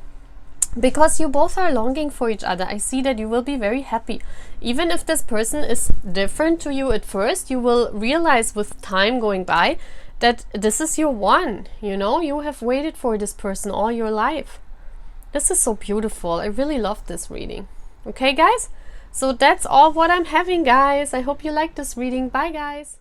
Because you both are longing for each other. I see that you will be very happy. Even if this person is different to you at first, you will realize with time going by that this is your one, you know. You have waited for this person all your life. This is so beautiful. I really love this reading. Okay, guys? So that's all what I'm having, guys. I hope you like this reading. Bye, guys.